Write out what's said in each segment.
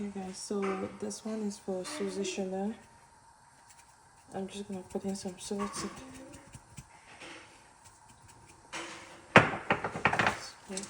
Okay guys, so this one is for Suzy Chanel. I'm just gonna put in some salt. Okay.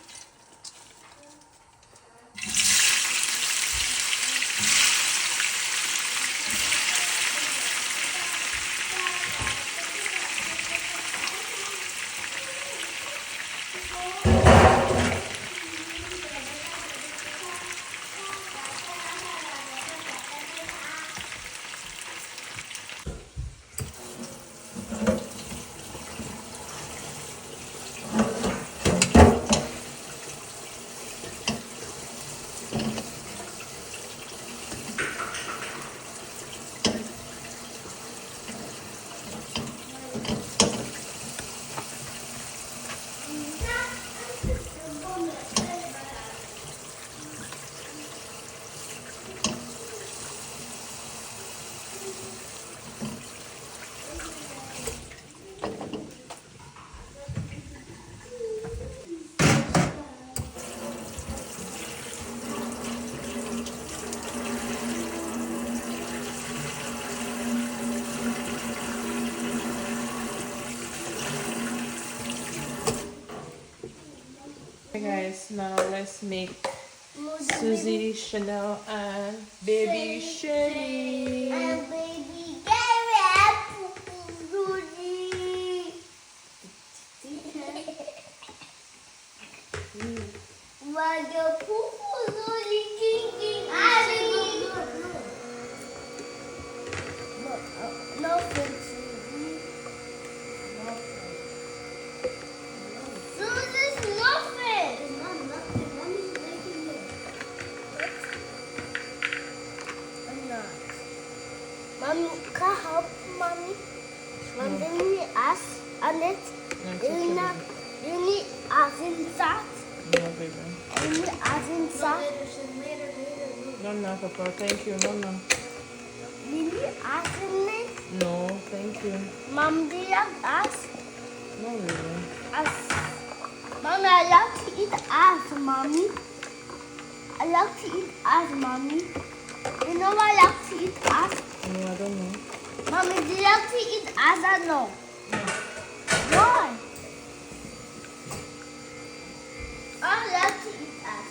Hey guys, now let's make Suzy Chanel and baby Shelly. And baby Garrett, Suzy. Why the poo-poo Suzy kicking? No, Suzy. Suzy's nothing. It's not nothing. Mommy's making it. I'm not. Mommy, can I help mommy? Mom, do you need us on it? You need us inside? No, baby. You need us inside? No, no, Papa. Thank you. No, no. You need us in it? No, thank you. Mom, do you have us? No, baby. Us. Mommy, I love to eat us, mommy. I love to eat us, mommy. You know I love to eat us? No, I don't know. Mommy, do you love to eat us or no? Why? I love to eat us.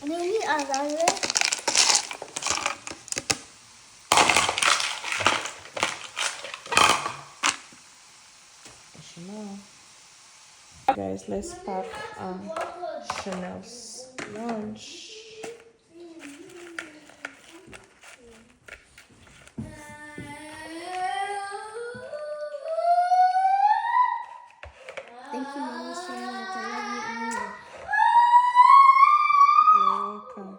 Do you need us on it? Chanel. Guys, let's pack Chanel's lunch. Thank you, Mama, so much. I love you. You're welcome.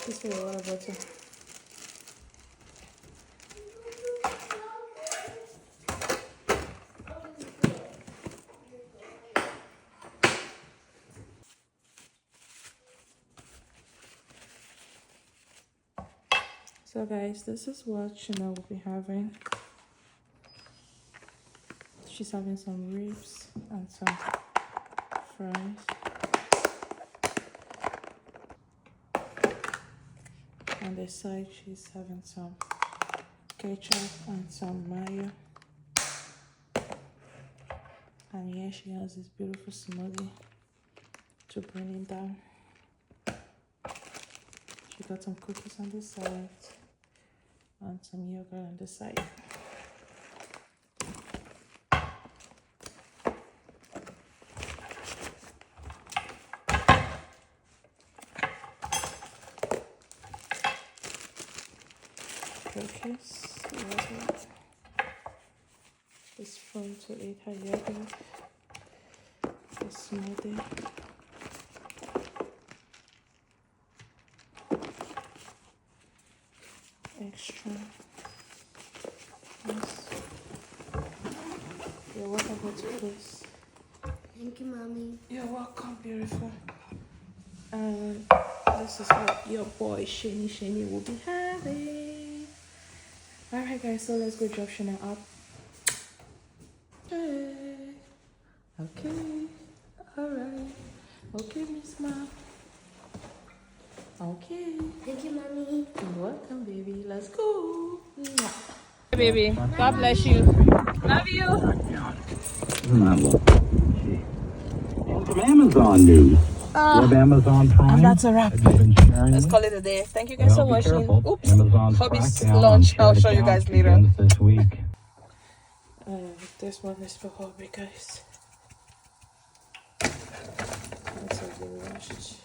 This for a lot of butter. So guys, this is what Chanel will be having. She's having some ribs and some fries. On the side, she's having some ketchup and some mayo. And here she has this beautiful smoothie to bring it down. She got some cookies on the side and some yogurt on the side. Cookies, yogurt. She's fun to eat her yogurt. The smoothie. Extra. Yes. You're welcome to please. Thank you, Mommy. You're welcome, beautiful. And this is what your boy Shani will be having. Alright guys, so let's go drop Shana up. Hey. Okay. Alright. Okay, Miss Ma. Okay. Thank you, Mommy. You're welcome, baby. Let's go. Hey, baby. God bless you. Love you. And from Amazon news. You have Amazon Prime. And that's a wrap. Have you been sharing Let's it? call it a day. Thank you guys for Well, be watching. careful. Oops. Amazon's Hobby's crackdown on lunch. I'll shared show you guys accounts later. begins this week. This one is for Hobby, guys. That's a really washed.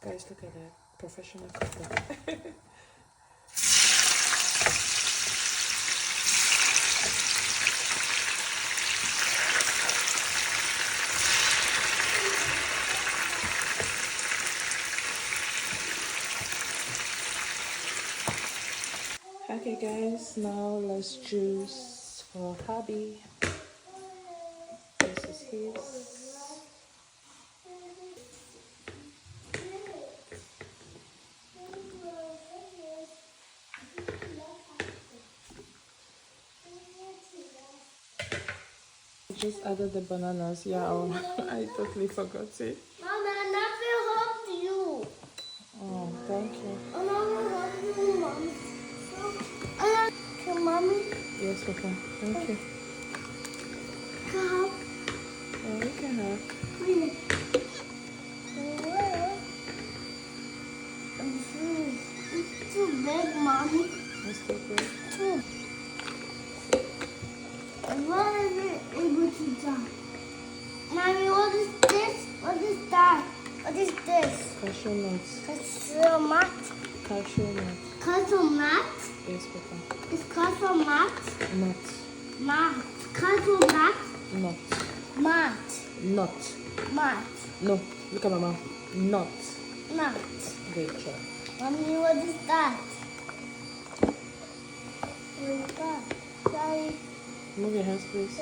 Guys, look at that. Professional cooker. Okay guys, now let's choose for Hobby. This is his. Just added the bananas. Yeah, I totally forgot it. Mama, nothing helped you. Oh, thank you. I want to help you, Mom. Can Mommy Yes, Papa. Thank you. help? Oh, we can have. Please. It's too big, Mommy. Let's take it. Too. And what is it able to do? Mommy, what is this? What is that? What is this? Cashew nuts. Castle mat. Cashew nuts. Castle mat. Yes, Papa. It's castle mat. Nuts. Mat. Castle mat. Nuts. Mat. Nut. Mat. No, look at Mama. Nut. Mat. Good job. Mommy, what is that? What is that? Sorry. Move your hands, please.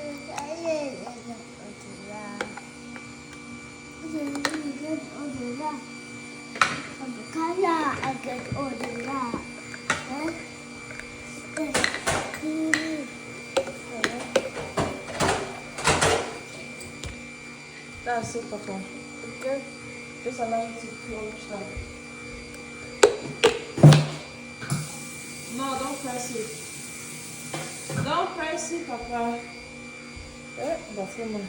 That's it, Papa. Okay? Just allow it to flush down. No, don't press it. Don't press it, Papa. That's it, Mama.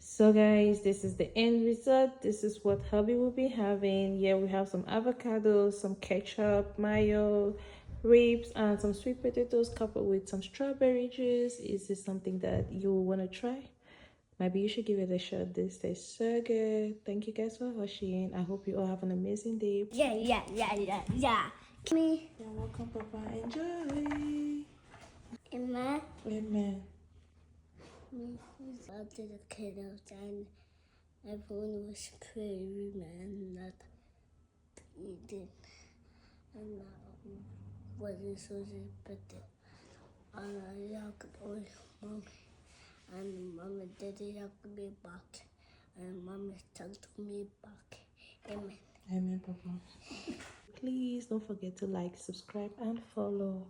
So guys, this is the end result. This is what hubby will be having. Yeah, we have some avocados, some ketchup, mayo, ribs, and some sweet potatoes coupled with some strawberry juice. Is this something that you want to try? Maybe you should give it a shot. This tastes so good. Thank you guys for watching. I hope you all have an amazing day. Yeah. Me. You're welcome, Papa. Enjoy. Emma. Amen. Me. To the kiddos everyone was praying and not eating. And what is so better? And I hugged all mommy. And mom and daddy hugged me back. And mommy tugged me back. Amen. Amen, Papa. Please don't forget to like, subscribe, and follow.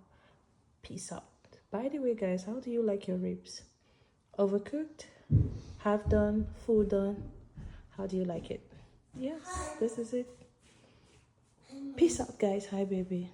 Peace out. By the way, guys, how do you like your ribs? Overcooked? Half done? Full done? How do you like it? Yes, this is it. Peace out, guys. Hi, baby.